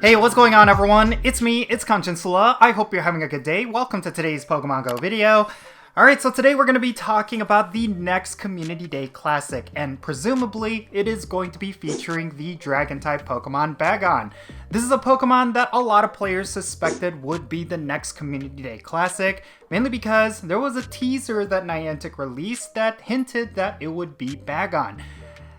Hey, what's going on everyone? It's me, it's Jinsula. I hope you're having a good day. Welcome to today's Pokemon GO video. Alright, so today we're going to be talking about the next Community Day Classic, and presumably it is going to be featuring the Dragon Type Pokemon Bagon. This is a Pokemon that a lot of players suspected would be the next Community Day Classic, mainly because there was a teaser that Niantic released that hinted that it would be Bagon.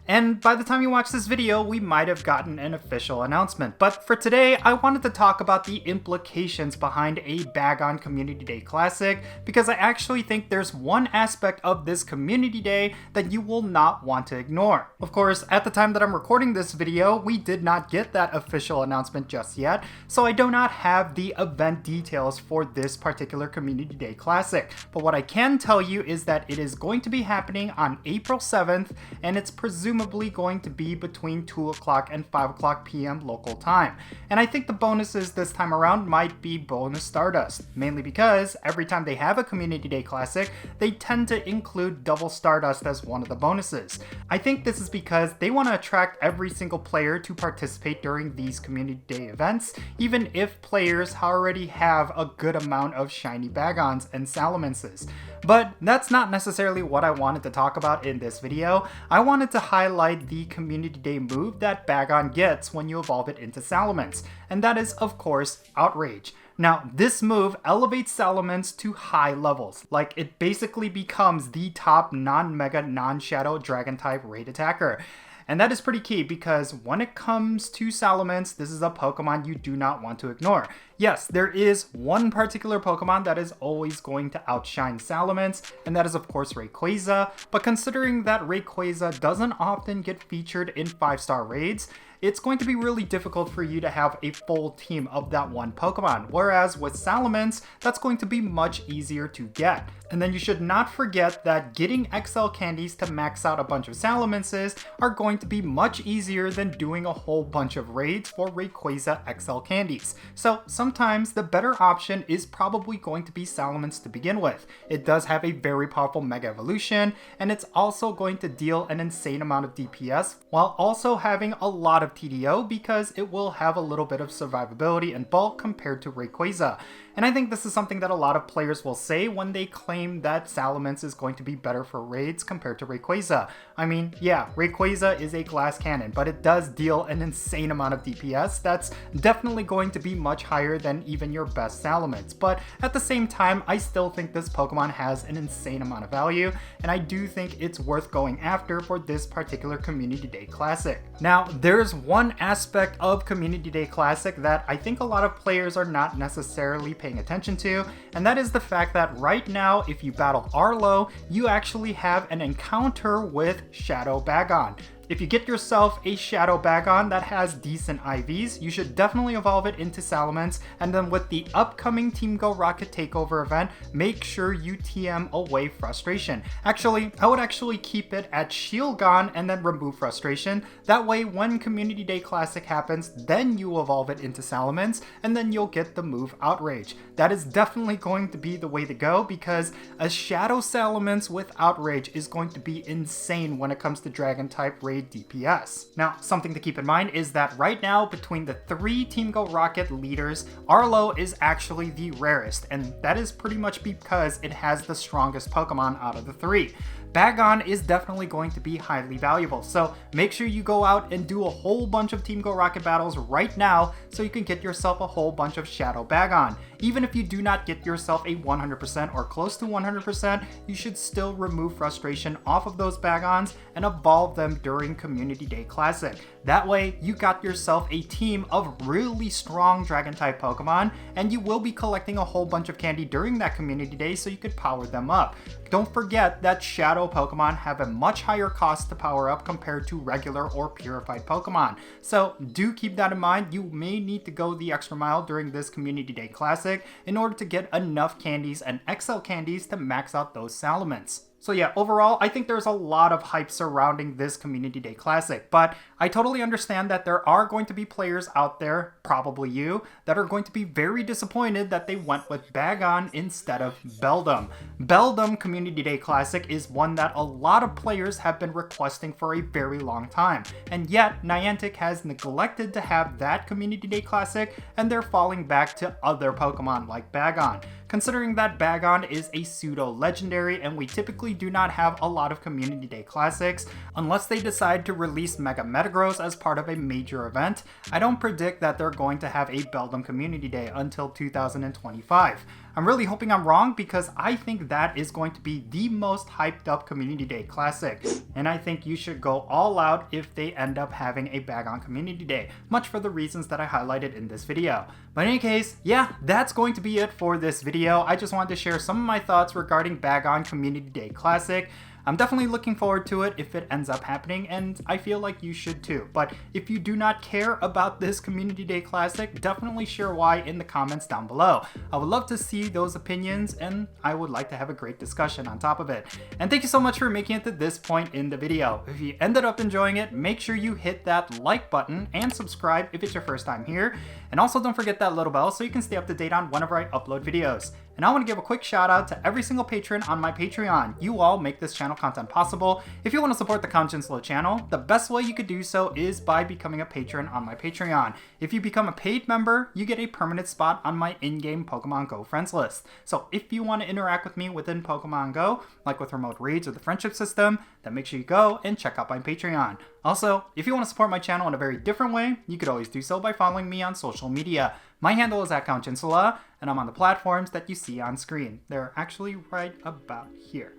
And by the time you watch this video, we might have gotten an official announcement. But for today, I wanted to talk about the implications behind a Bagon Community Day Classic, because I actually think there's one aspect of this Community Day that you will not want to ignore. Of course, at the time that I'm recording this video, we did not get that official announcement just yet, so I do not have the event details for this particular Community Day Classic. But what I can tell you is that it is going to be happening on April 7th, and it's presumably going to be between 2 o'clock and 5 o'clock p.m. local time. And I think the bonuses this time around might be bonus Stardust, mainly because every time they have a Community Day Classic, they tend to include double Stardust as one of the bonuses. I think this is because they want to attract every single player to participate during these Community Day events, even if players already have a good amount of shiny Bagons and Salamences. But that's not necessarily what I wanted to talk about in this video. I wanted to highlight the Community Day move that Bagon gets when you evolve it into Salamence, and that is, of course, Outrage. Now, this move elevates Salamence to high levels, like it basically becomes the top non-mega, non-shadow Dragon type raid attacker. And that is pretty key because when it comes to Salamence, this is a Pokemon you do not want to ignore. Yes, there is one particular Pokemon that is always going to outshine Salamence, and that is of course Rayquaza, but considering that Rayquaza doesn't often get featured in 5-star raids, it's going to be really difficult for you to have a full team of that one Pokemon, whereas with Salamence, that's going to be much easier to get. And then you should not forget that getting XL candies to max out a bunch of Salamences are going to be much easier than doing a whole bunch of raids for Rayquaza XL candies. So sometimes the better option is probably going to be Salamence to begin with. It does have a very powerful Mega Evolution, and it's also going to deal an insane amount of DPS, while also having a lot of TDO because it will have a little bit of survivability and bulk compared to Rayquaza. And I think this is something that a lot of players will say when they claim that Salamence is going to be better for raids compared to Rayquaza. I mean, yeah, Rayquaza is a glass cannon, but it does deal an insane amount of DPS that's definitely going to be much higher than even your best Salamence. But at the same time, I still think this Pokemon has an insane amount of value, and I do think it's worth going after for this particular Community Day Classic. Now, there's one aspect of Community Day Classic that I think a lot of players are not necessarily paying attention to, and that is the fact that right now, if you battle Arlo, you actually have an encounter with Shadow Bagon. If you get yourself a Shadow Bagon that has decent IVs, you should definitely evolve it into Salamence, and then with the upcoming Team Go Rocket Takeover event, make sure you TM away Frustration. Actually, I would actually keep it at Cheel gone and then remove Frustration. That way, when Community Day Classic happens, then you evolve it into Salamence, and then you'll get the move Outrage. That is definitely going to be the way to go because a Shadow Salamence with Outrage is going to be insane when it comes to Dragon type raid DPS. Now, something to keep in mind is that right now, between the 3 Team Go Rocket leaders, Arlo is actually the rarest, and that is pretty much because it has the strongest Pokemon out of the 3. Bagon is definitely going to be highly valuable, so make sure you go out and do a whole bunch of Team Go Rocket battles right now so you can get yourself a whole bunch of Shadow Bagon. Even if you do not get yourself a 100% or close to 100%, you should still remove Frustration off of those Bagons and evolve them during Community Day Classic. That way, you got yourself a team of really strong Dragon type Pokemon, and you will be collecting a whole bunch of candy during that Community Day so you could power them up. Don't forget that Shadow Pokemon have a much higher cost to power up compared to regular or purified Pokemon. So do keep that in mind. You may need to go the extra mile during this Community Day Classic in order to get enough candies and XL candies to max out those Salamence. So yeah, overall, I think there's a lot of hype surrounding this Community Day Classic, but I totally understand that there are going to be players out there, probably you, that are going to be very disappointed that they went with Bagon instead of Beldum. Beldum Community Day Classic is one that a lot of players have been requesting for a very long time, and yet Niantic has neglected to have that Community Day Classic, and they're falling back to other Pokemon like Bagon. Considering that Bagon is a pseudo-legendary and we typically do not have a lot of Community Day Classics, unless they decide to release Mega Metagross as part of a major event, I don't predict that they're going to have a Beldum Community Day until 2025. I'm really hoping I'm wrong because I think that is going to be the most hyped up Community Day Classic, and I think you should go all out if they end up having a Bagon Community Day, much for the reasons that I highlighted in this video. But in any case, yeah, that's going to be it for this video. I just wanted to share some of my thoughts regarding Bagon Community Day Classic. I'm definitely looking forward to it if it ends up happening, and I feel like you should too. But if you do not care about this Community Day Classic, definitely share why in the comments down below. I would love to see those opinions, and I would like to have a great discussion on top of it. And thank you so much for making it to this point in the video. If you ended up enjoying it, make sure you hit that like button and subscribe if it's your first time here. And also don't forget that little bell so you can stay up to date on whenever I upload videos. And I want to give a quick shout out to every single patron on my Patreon. You all make this channel content possible. If you want to support the Jinsula channel, the best way you could do so is by becoming a patron on my Patreon. If you become a paid member, you get a permanent spot on my in-game Pokemon Go friends list. So if you want to interact with me within Pokemon Go, like with remote raids or the friendship system, then make sure you go and check out my Patreon. Also, if you want to support my channel in a very different way, you could always do so by following me on social media. My handle is @Jinsula, and I'm on the platforms that you see on screen. They're actually right about here.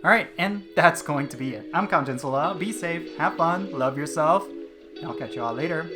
Alright, and that's going to be it. I'm Jinsula. Be safe, have fun, love yourself, and I'll catch you all later.